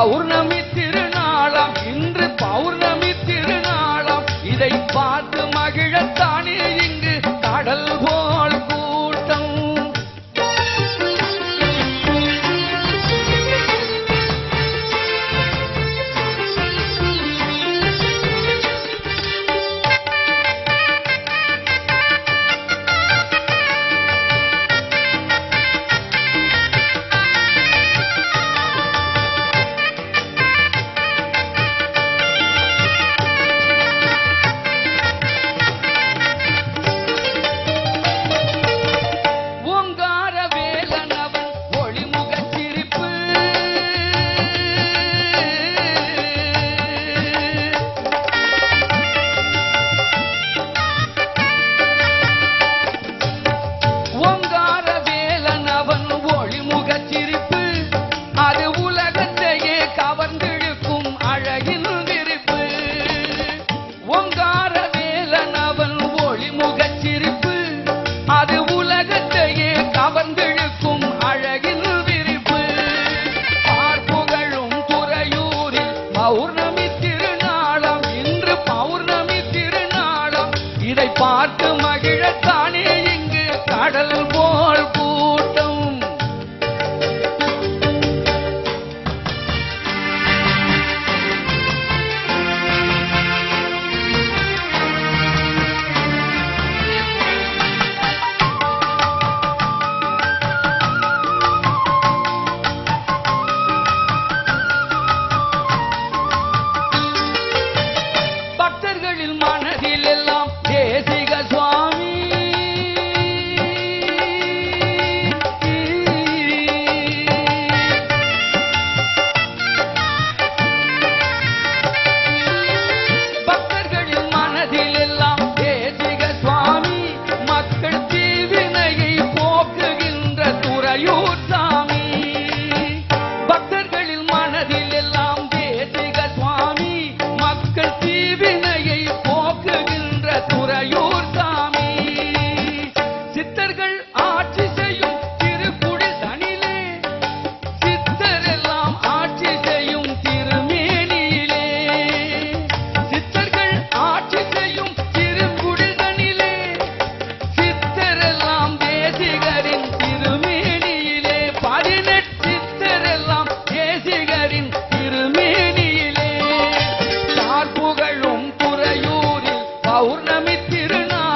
பௌர்ணமி திருநாளாம் இன்று பௌர்ணமி திருநாளாம் இதை பார்த்து மகிழத்தானே இங்கு கடல் போல் கூட்டம். பௌர்ணமி திருநாளாம் இன்று பௌர்ணமி திருநாளாம் இதை பார்த்து மகிழத்தானே இங்கு கடல் போல் கூட்டம். மனதில் எல்லாம் தேசிக சுவாமி பக்தர்களின் மனதில் எல்லாம் தேசிக சுவாமி மக்கள் தீவினையை போக்குகின்ற துறையூர் சாமி. பக்தர்களின் மனதில் எல்லாம் தேசிக சுவாமி மக்கள் தீவினையை துறையூர் சாமி. சித்தர்கள் ஆட்சி செய்யும் திருக்குடில் தனிலே சித்தரெல்லாம் ஆட்சி செய்யும் திருமேனியிலே. சித்தர்கள் ஆட்சி செய்யும் திருக்குடில் தனிலே சித்தரெல்லாம் தேசிகரின் திருமேனியிலே. 18 சித்தரெல்லாம் தேசிகரின் திருமேனியிலே. சார்புகளும் துறையூரில் பௌர்ணமி திருநாள்